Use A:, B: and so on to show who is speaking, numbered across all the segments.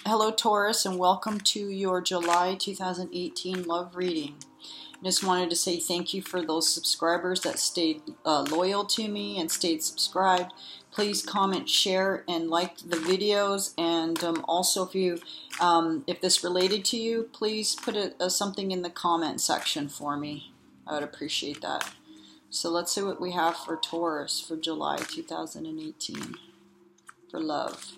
A: Hello Taurus, and welcome to your July 2018 love reading. Just wanted to say thank you for those subscribers that stayed loyal to me and stayed subscribed. Please comment, share, and like the videos. And also, if this related to you, please put something in the comment section for me. I would appreciate that. So let's see what we have for Taurus for July 2018 for love.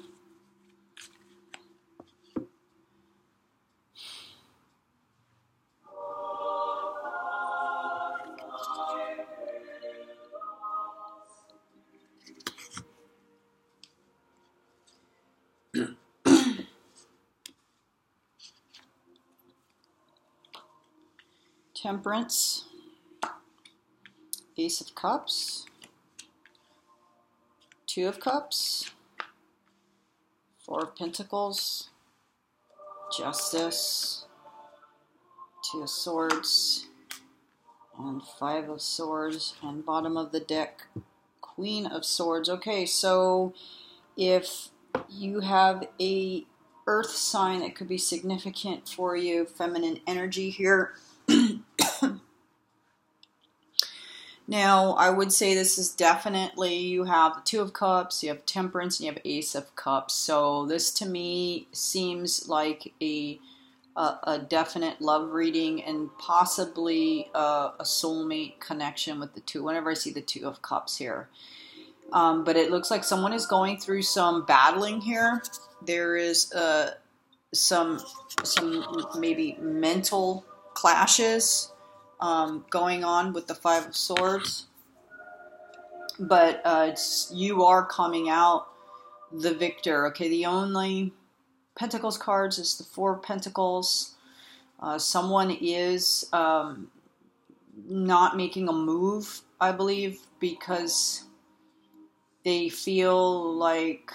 A: Temperance, Ace of Cups, Two of Cups, Four of Pentacles, Justice, Two of Swords, and Five of Swords, and bottom of the deck, Queen of Swords. Okay, so if you have a earth sign that could be significant for you, feminine energy here. Now, I would say this is definitely, you have the Two of Cups, you have Temperance, and you have Ace of Cups. So this to me seems like a definite love reading and possibly a soulmate connection with the two, whenever I see the Two of Cups here. But it looks like someone is going through some battling here. There is some maybe mental clashes going on with the Five of Swords, but you are coming out the victor. Okay, the only Pentacles cards is the Four of Pentacles. Someone is not making a move, I believe, because they feel like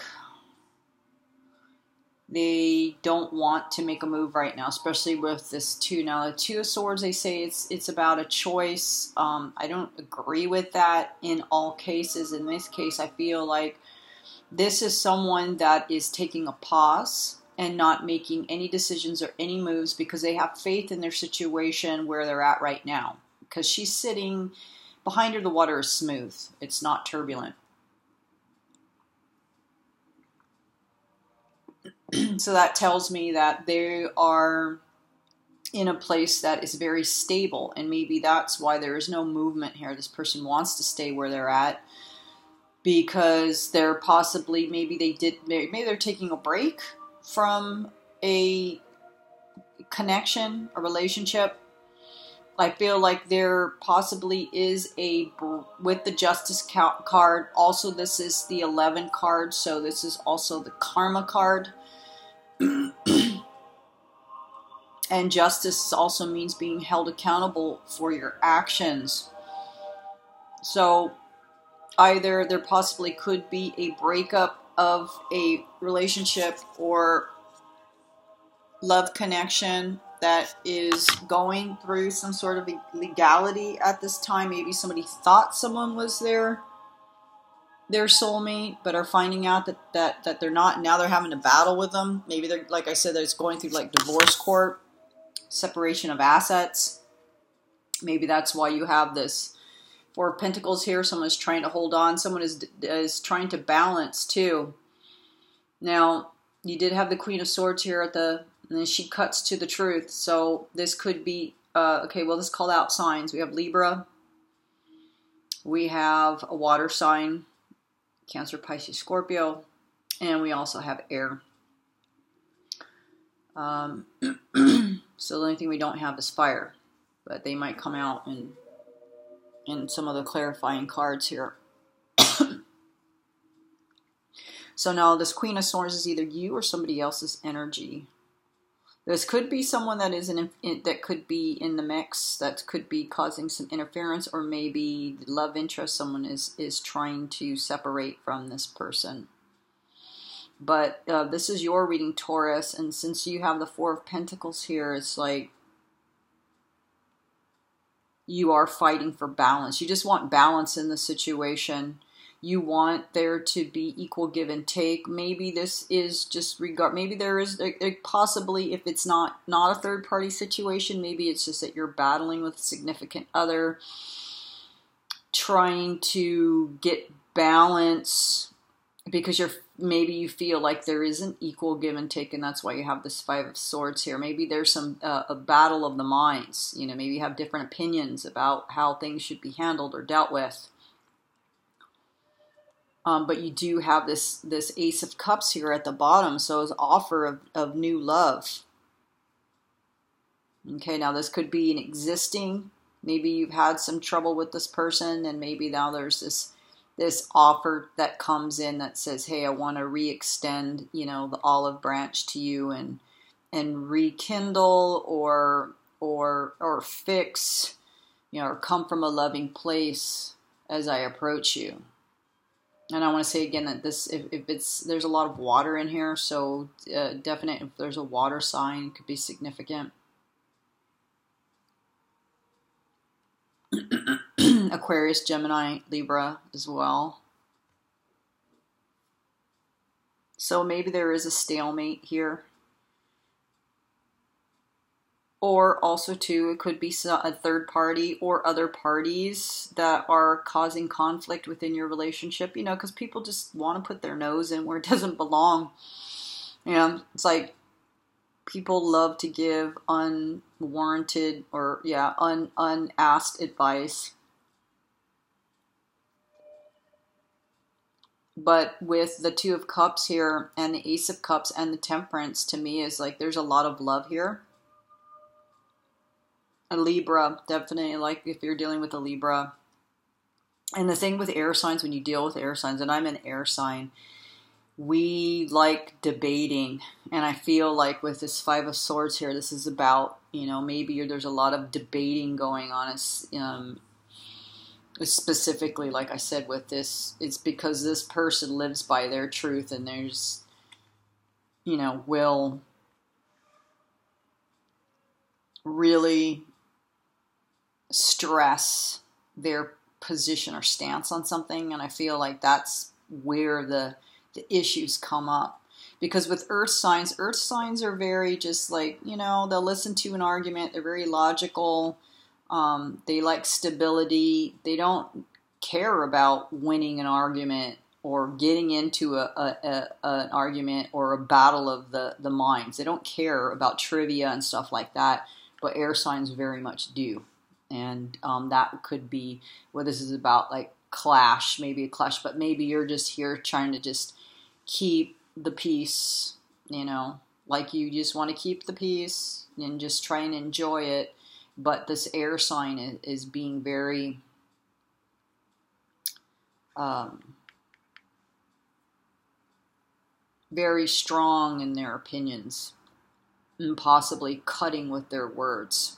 A: they don't want to make a move right now, especially with this two. Now, the Two of Swords, they say it's about a choice. I don't agree with that in all cases. In this case, I feel like this is someone that is taking a pause and not making any decisions or any moves because they have faith in their situation where they're at right now. Because she's sitting, behind her the water is smooth. It's not turbulent. So that tells me that they are in a place that is very stable, and maybe that's why there is no movement here. This person wants to stay where they're at because they're possibly, maybe they're taking a break from a connection, a relationship. I feel like there possibly is with the Justice card, also this is the 11 card, so this is also the Karma card. And justice also means being held accountable for your actions. So either there possibly could be a breakup of a relationship or love connection that is going through some sort of legality at this time. Maybe somebody thought someone was their soulmate, but are finding out that they're not. Now they're having to battle with them. Maybe they're, like I said, it's going through like divorce court, separation of assets. Maybe that's why you have this Four of Pentacles here. Someone is trying to hold on. Someone is trying to balance too. Now, you did have the Queen of Swords here and then she cuts to the truth. So this could be, okay, well, let's call out signs. We have Libra. We have a water sign, Cancer, Pisces, Scorpio, and we also have air. So the only thing we don't have is fire, but they might come out in some of the clarifying cards here. So now this Queen of Swords is either you or somebody else's energy. This could be someone that is that could be in the mix, that could be causing some interference, or maybe the love interest, someone is trying to separate from this person. But this is your reading, Taurus, and since you have the Four of Pentacles here, it's like you are fighting for balance. You just want balance in the situation. You want there to be equal give and take. Maybe this is just maybe there is possibly, if it's not a third party situation, maybe it's just that you're battling with a significant other, trying to get balance, because maybe you feel like there is an equal give and take, and that's why you have this Five of Swords here. Maybe there's some a battle of the minds. Maybe you have different opinions about how things should be handled or dealt with. But you do have this Ace of Cups here at the bottom, so it's offer of new love. Okay, now this could be an existing. Maybe you've had some trouble with this person, and maybe now there's this offer that comes in that says, "Hey, I want to re-extend, the olive branch to you and rekindle or fix, or come from a loving place as I approach you." And I want to say again that this, there's a lot of water in here, so definite. If there's a water sign, it could be significant. Aquarius, Gemini, Libra as well. So maybe there is a stalemate here. Or also too, it could be a third party or other parties that are causing conflict within your relationship, because people just want to put their nose in where it doesn't belong. It's like people love to give unwarranted or unasked advice. But with the Two of Cups here and the Ace of Cups and the Temperance, to me is like there's a lot of love here. A Libra, definitely, like if you're dealing with a Libra. And the thing with air signs, when you deal with air signs, and I'm an air sign, we like debating. And I feel like with this Five of Swords here, this is about, maybe there's a lot of debating going on. Specifically, like I said, with this, it's because this person lives by their truth, and there's, will really stress their position or stance on something. And I feel like that's where the issues come up. Because with earth signs are very just like, they'll listen to an argument. They're very logical. They like stability. They don't care about winning an argument or getting into an argument or a battle of the minds. They don't care about trivia and stuff like that. But air signs very much do. And that could be what this is about, like maybe a clash, but maybe you're just here trying to just keep the peace, like you just want to keep the peace and just try and enjoy it. But this air sign is being very very strong in their opinions and possibly cutting with their words.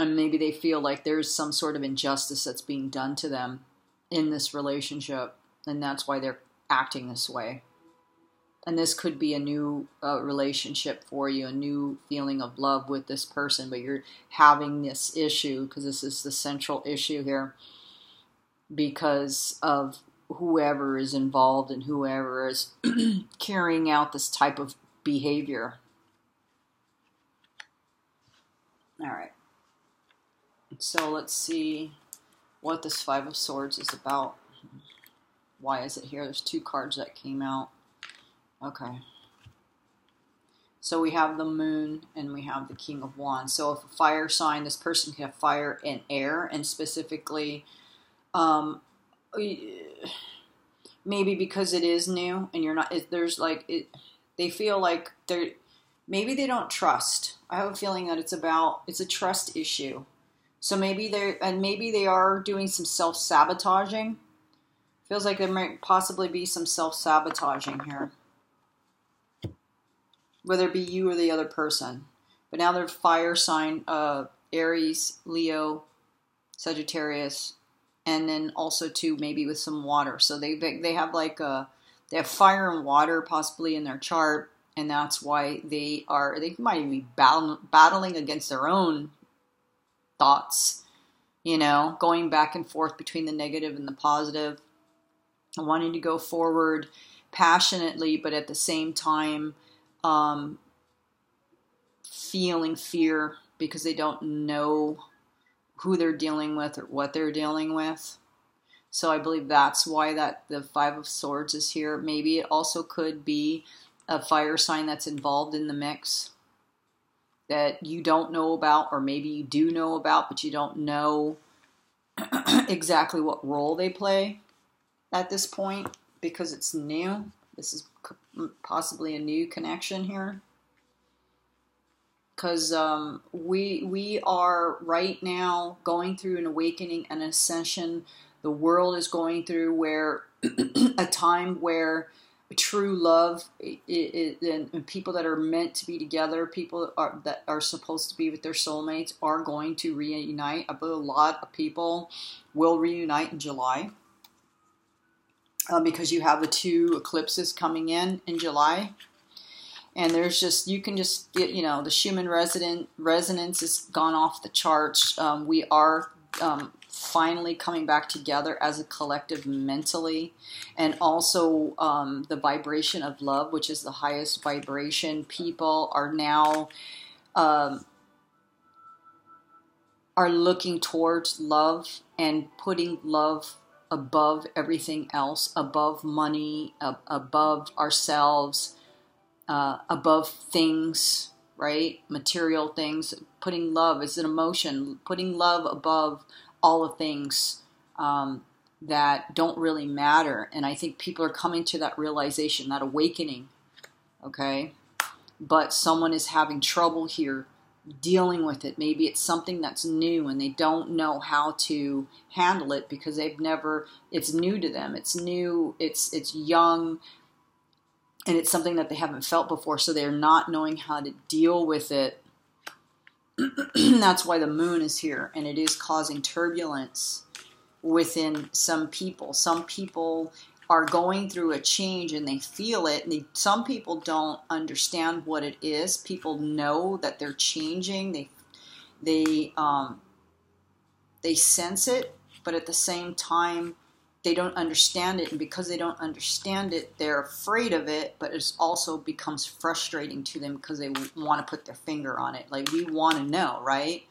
A: And maybe they feel like there's some sort of injustice that's being done to them in this relationship, and that's why they're acting this way. And this could be a new relationship for you, a new feeling of love with this person, but you're having this issue, because this is the central issue here, because of whoever is involved and whoever is carrying out this type of behavior. All right. So let's see what this Five of Swords is about. Why is it here? There's two cards that came out. Okay. So we have the Moon and we have the King of Wands. So if a fire sign, this person can have fire and air, and specifically, maybe because it is new and you're not, they feel like maybe they don't trust. I have a feeling that it's a trust issue. So maybe they are doing some self-sabotaging. Feels like there might possibly be some self-sabotaging here. Whether it be you or the other person. But now they're fire sign, Aries, Leo, Sagittarius, and then also too maybe with some water. So they have they have fire and water possibly in their chart, and that's why they might even be battling against their own thoughts going back and forth between the negative and the positive, wanting to go forward passionately, but at the same time, feeling fear because they don't know who they're dealing with or what they're dealing with. So I believe that's why that the Five of Swords is here. Maybe it also could be a fire sign that's involved in the mix that you don't know about, or maybe you do know about, but you don't know exactly what role they play at this point because it's new. This is possibly a new connection here. Because we are right now going through an awakening and ascension. The world is going through a time where true love and people that are meant to be together, people that are supposed to be with their soulmates, are going to reunite. I believe a lot of people will reunite in July because you have the two eclipses coming in July. And there's just, you can just get, the Schumann resonance has gone off the charts. We are finally coming back together as a collective mentally. And also the vibration of love, which is the highest vibration. People are now are looking towards love and putting love above everything else, above money, above ourselves. Above things, right? Material things. Putting love as an emotion. Putting love above all of things that don't really matter. And I think people are coming to that realization, that awakening. Okay? But someone is having trouble here dealing with it. Maybe it's something that's new and they don't know how to handle it because it's new to them. It's new, it's young. And it's something that they haven't felt before, so they're not knowing how to deal with it. That's why the moon is here, and it is causing turbulence within some people. Some people are going through a change, and they feel it. And some people don't understand what it is. People know that they're changing. They sense it, but at the same time, they don't understand it, and because they don't understand it, they're afraid of it, but it also becomes frustrating to them because they want to put their finger on it. Like, we want to know, right?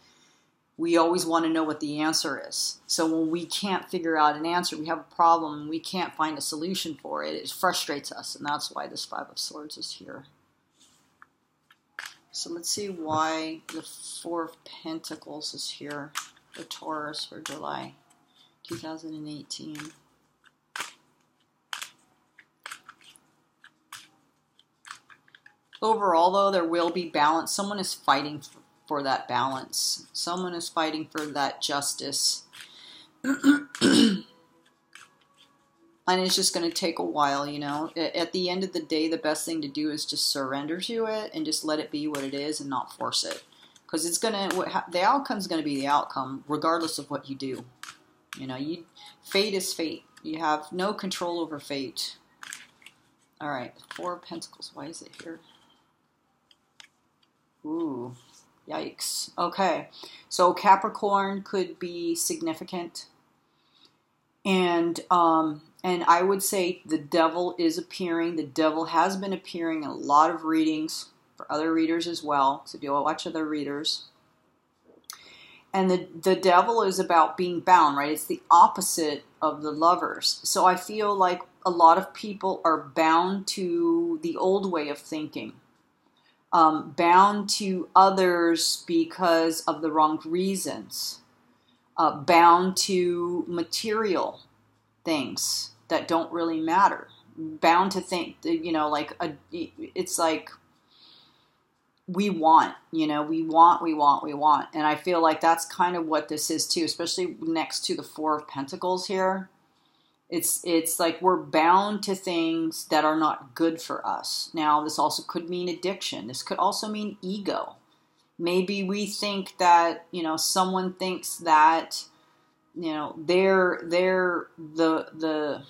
A: We always want to know what the answer is. So when we can't figure out an answer, we have a problem, and we can't find a solution for it, it frustrates us, and that's why this Five of Swords is here. So let's see why the Four of Pentacles is here for Taurus for July 2018. Overall, though, there will be balance. Someone is fighting for that balance. Someone is fighting for that justice. And it's just going to take a while, At the end of the day, the best thing to do is just surrender to it and just let it be what it is and not force it. Because the outcome is going to be the outcome, regardless of what you do. Fate is fate. You have no control over fate. All right, Four of Pentacles. Why is it here? Ooh, yikes. Okay, so Capricorn could be significant. And I would say the devil is appearing. The devil has been appearing in a lot of readings for other readers as well. So do watch other readers. And the devil is about being bound, right? It's the opposite of the Lovers. So I feel like a lot of people are bound to the old way of thinking. Bound to others because of the wrong reasons. Bound to material things that don't really matter. Bound to think, it's like we want. And I feel like that's kind of what this is too, especially next to the Four of Pentacles here. It's like we're bound to things that are not good for us. Now, this also could mean addiction. This could also mean ego. Maybe we think that, someone thinks that, they're the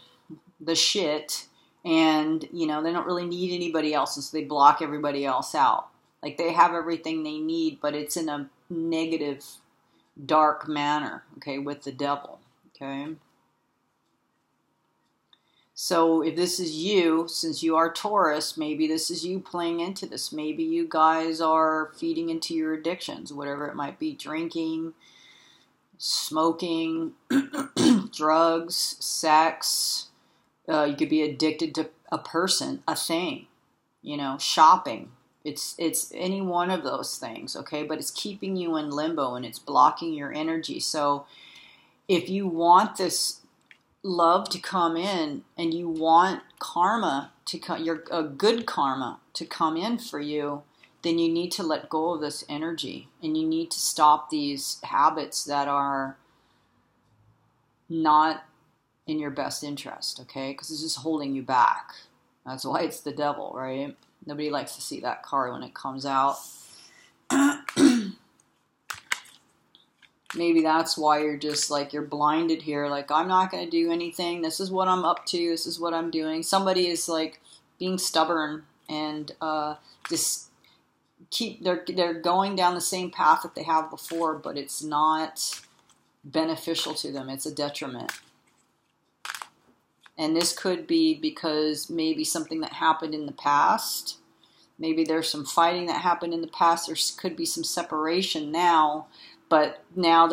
A: shit, and, they don't really need anybody else, and so they block everybody else out. Like, they have everything they need, but it's in a negative dark manner, okay, with the devil, okay? So if this is you, since you are Taurus, maybe this is you playing into this. Maybe you guys are feeding into your addictions, whatever it might be, drinking, smoking, drugs, sex. You could be addicted to a person, a thing, shopping. It's any one of those things, okay? But it's keeping you in limbo and it's blocking your energy. So if you want this love to come in and you want karma to come, a good karma to come in for you, then you need to let go of this energy and you need to stop these habits that are not in your best interest, okay? Because it's just holding you back. That's why it's the devil, right? Nobody likes to see that card when it comes out. Maybe that's why you're just like, you're blinded here. Like, I'm not going to do anything. This is what I'm up to. This is what I'm doing. Somebody is like being stubborn and just they're going down the same path that they have before, but it's not beneficial to them. It's a detriment. And this could be because maybe something that happened in the past. Maybe there's some fighting that happened in the past. There could be some separation now. But now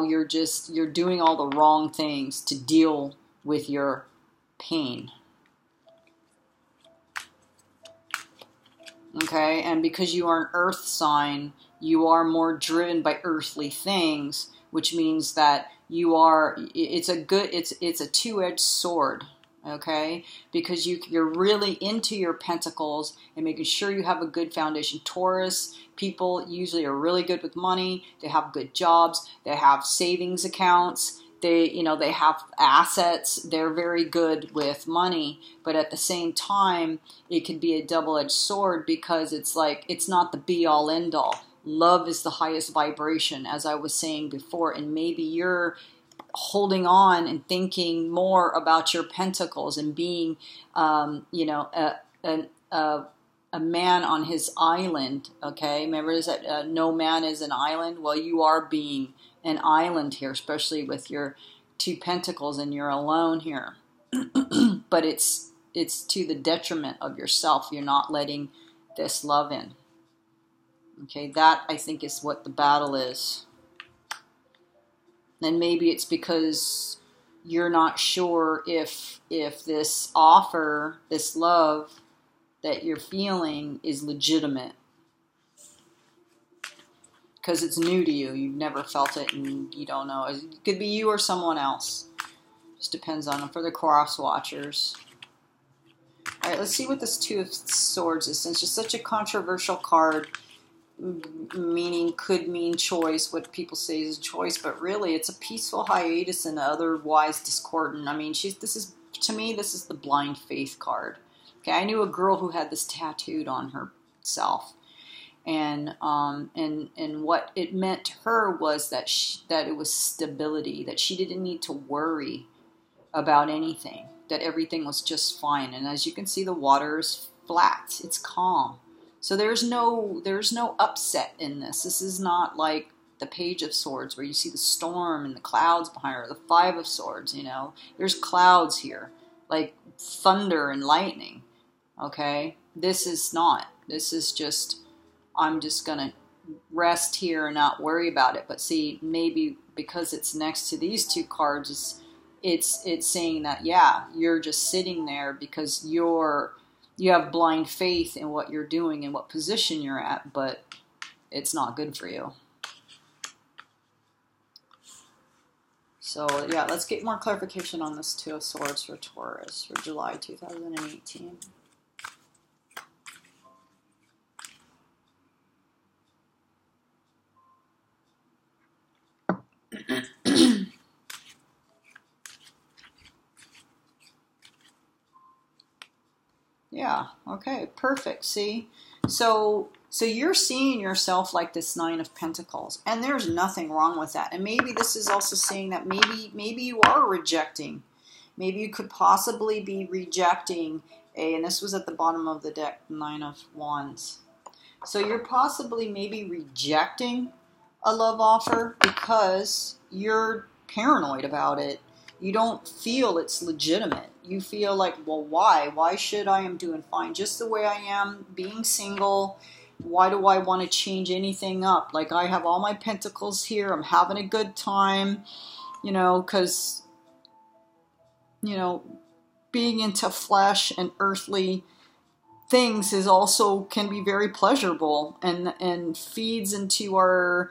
A: you're doing all the wrong things to deal with your pain. Okay? And because you are an earth sign, you are more driven by earthly things, which means that it's a two-edged sword. Okay, because you're really into your pentacles and making sure you have a good foundation. Taurus people usually are really good with money. They have good jobs. They have savings accounts. They have assets. They're very good with money. But at the same time, it can be a double-edged sword because it's like, it's not the be-all, end-all. Love is the highest vibration, as I was saying before. And maybe you're holding on and thinking more about your pentacles and being, a man on his island. Okay, remember that no man is an island. Well, you are being an island here, especially with your two pentacles, and you're alone here. But it's to the detriment of yourself. You're not letting this love in. Okay, that I think is what the battle is. And maybe it's because you're not sure if this offer, this love that you're feeling is legitimate. Because it's new to you. You've never felt it and you don't know. It could be you or someone else. Just depends on them. For the cross watchers. All right, let's see what this Two of Swords is. Since it's such a controversial card, meaning could mean choice, what people say is choice, but really it's a peaceful hiatus and otherwise discordant. I mean, to me this is the blind faith card. Okay, I knew a girl who had this tattooed on herself, and what it meant to her was that it was stability, that she didn't need to worry about anything, that everything was just fine. And as you can see, the water is flat, it's calm. So there's no upset in this. This is not like the Page of Swords where you see the storm and the clouds behind her, or the Five of Swords, There's clouds here, like thunder and lightning, okay? This is not. This is just, I'm just going to rest here and not worry about it. But see, maybe because it's next to these two cards, it's saying that, yeah, you're just sitting there because you have blind faith in what you're doing and what position you're at, but it's not good for you. So, yeah, let's get more clarification on this Two of Swords for Taurus for July 2018. Yeah, okay, perfect. See? So you're seeing yourself like this Nine of Pentacles, and there's nothing wrong with that. And maybe this is also saying that maybe you are rejecting. Maybe you could possibly be rejecting and this was at the bottom of the deck, Nine of Wands. So you're possibly maybe rejecting a love offer because you're paranoid about it. You don't feel it's legitimate. You feel like, well, why? Why should I? am doing fine just the way I am, being single. Why do I want to change anything up? Like, I have all my pentacles here. I'm having a good time, because, being into flesh and earthly things is also can be very pleasurable and feeds into our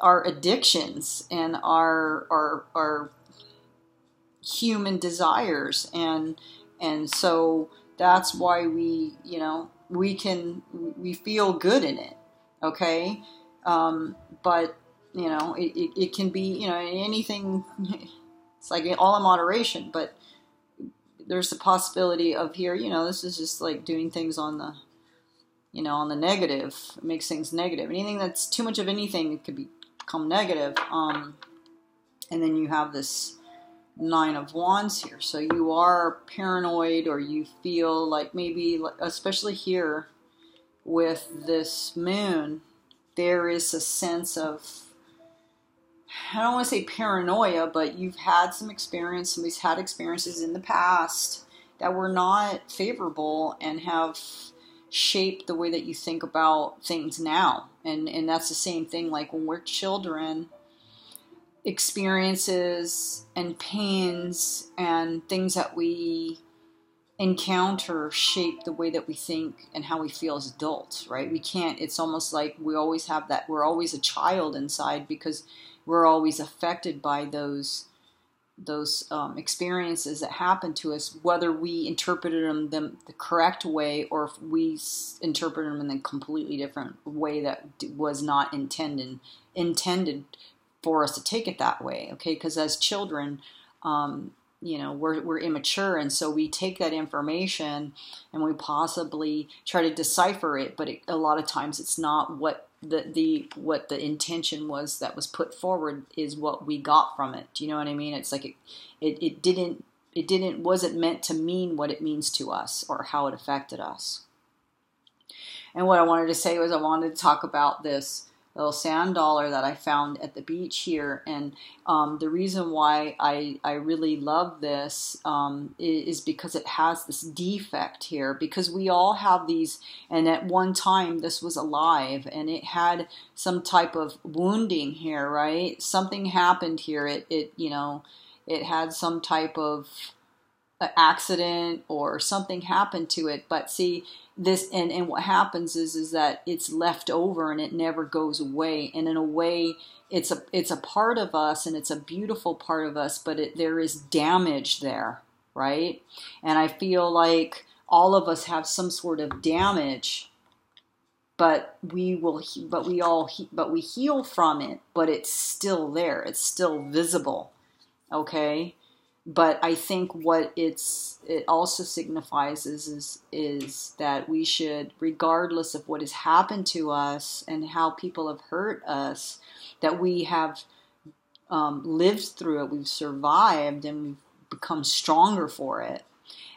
A: addictions and our human desires, and so that's why we feel good in it, okay. But it can be anything. It's like all in moderation, but there's the possibility of here, this is just like doing things on the on the negative. It makes things negative. Anything that's too much of anything, it could become negative. And then you have this Nine of Wands here. So you are paranoid, or you feel like maybe, especially here with this moon, there is a sense of, I don't want to say paranoia, but you've had some experience, somebody's had experiences in the past that were not favorable and have shaped the way that you think about things now. And that's the same thing, like when we're children, experiences and pains and things that we encounter shape the way that we think and how we feel as adults, right? We can't, it's almost like we always have that, we're always a child inside because we're always affected by those experiences that happen to us, whether we interpreted them the correct way or if we interpreted them in a completely different way that was not intended for us to take it that way, okay? Because as children, we're immature, and so we take that information and we possibly try to decipher it, but a lot of times it's not what the intention was that was put forward is what we got from it. Do you know what I mean? It's like it wasn't meant to mean what it means to us or how it affected us. And what I wanted to say was I wanted to talk about this little sand dollar that I found at the beach here, and the reason why I really love this is because it has this defect here, because we all have these, and at one time this was alive and it had some type of wounding here, right? Something happened here. It had some type of accident or something happened to it, but see this, and what happens is that it's left over and it never goes away, and in a way it's a part of us, and it's a beautiful part of us, but there is damage there, right? And I feel like all of us have some sort of damage, but we heal from it, but it's still there, it's still visible, okay? But I think what it also signifies is that we should, regardless of what has happened to us and how people have hurt us, that we have lived through it, we've survived, and we've become stronger for it.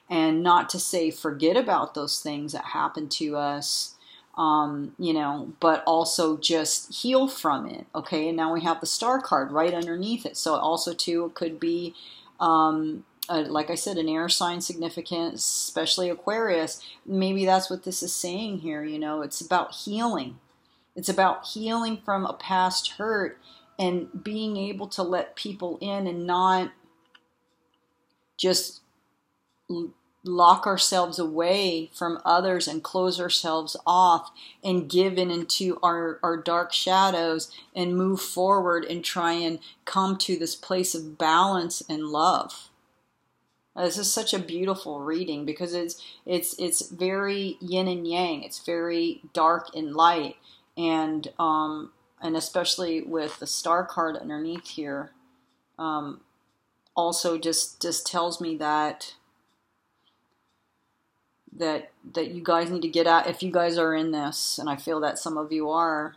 A: And not to say forget about those things that happened to us, but also just heal from it. Okay, and now we have the Star card right underneath it. So also too, it could be like I said, an air sign significant, especially Aquarius. Maybe that's what this is saying here. It's about healing. It's about healing from a past hurt and being able to let people in and not just lock ourselves away from others and close ourselves off and give in into our dark shadows and move forward and try and come to this place of balance and love. This is such a beautiful reading because it's very yin and yang. It's very dark and light, and especially with the Star card underneath here, also just tells me that you guys need to get out, if you guys are in this, and I feel that some of you are,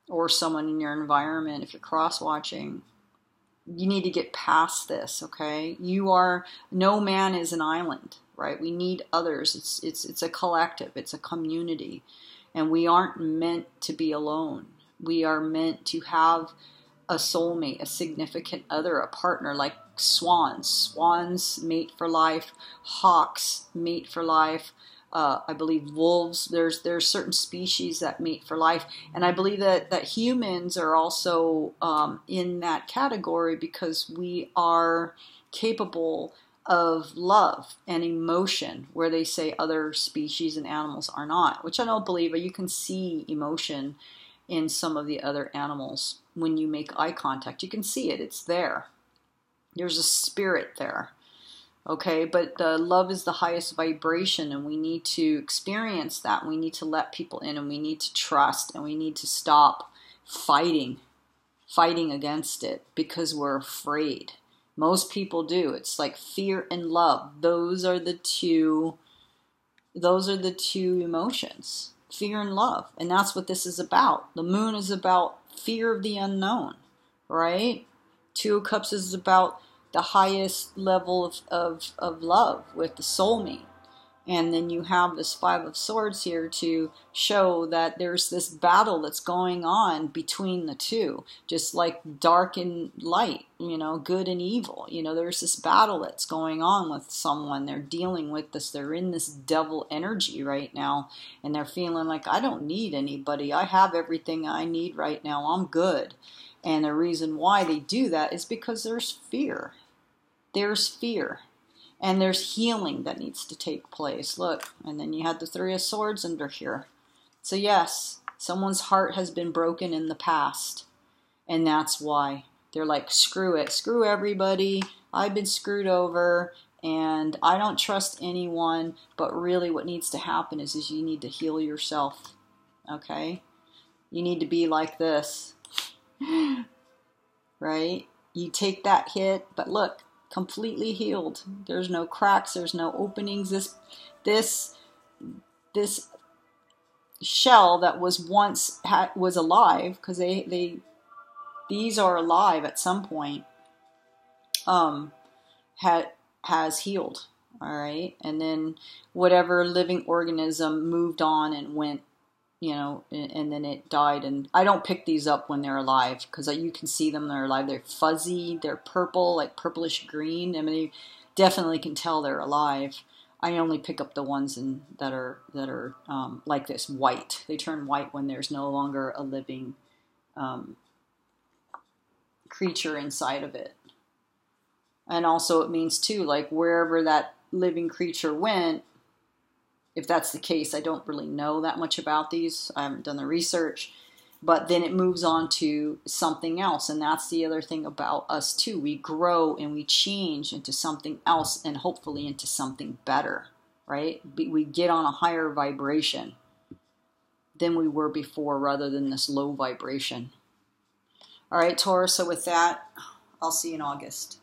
A: or someone in your environment, if you're cross-watching, you need to get past this, okay? No man is an island, right? We need others. It's a collective. It's a community. And we aren't meant to be alone. We are meant to have a soulmate, a significant other, a partner, like swans. Swans mate for life. Hawks mate for life. I believe wolves. There's certain species that mate for life, and I believe that humans are also in that category because we are capable of love and emotion, where they say other species and animals are not, which I don't believe. But you can see emotion in some of the other animals when you make eye contact. You can see it. It's there. There's a spirit there. Okay, but love is the highest vibration, and we need to experience that. We need to let people in, and we need to trust, and we need to stop fighting against it because we're afraid. Most people do. It's like fear and love. Those are the two emotions, fear and love. And that's what this is about. The moon is about fear of the unknown, right? Two of Cups is about the highest level of love with the soulmate. And then you have this Five of Swords here to show that there's this battle that's going on between the two, just like dark and light, good and evil. There's this battle that's going on with someone. They're dealing with this. They're in this devil energy right now, and they're feeling like, I don't need anybody. I have everything I need right now. I'm good. And the reason why they do that is because there's fear. There's fear. And there's healing that needs to take place. Look, and then you had the Three of Swords under here. So yes, someone's heart has been broken in the past. And that's why they're like, screw it. Screw everybody. I've been screwed over. And I don't trust anyone. But really what needs to happen is you need to heal yourself. Okay? You need to be like this. Right? You take that hit. But look. Completely healed. There's no cracks. There's no openings. This shell that was once was alive, because these are alive at some point. Has healed. All right, and then whatever living organism moved on and went. And then it died. And I don't pick these up when they're alive because you can see them. They're alive. They're fuzzy. They're purple, like purplish green. I mean, you definitely can tell they're alive. I only pick up the ones that are like this, white. They turn white when there's no longer a living creature inside of it. And also it means too, like wherever that living creature went, if that's the case, I don't really know that much about these. I haven't done the research. But then it moves on to something else. And that's the other thing about us too. We grow and we change into something else and hopefully into something better, right? We get on a higher vibration than we were before rather than this low vibration. All right, Taurus, so with that, I'll see you in August.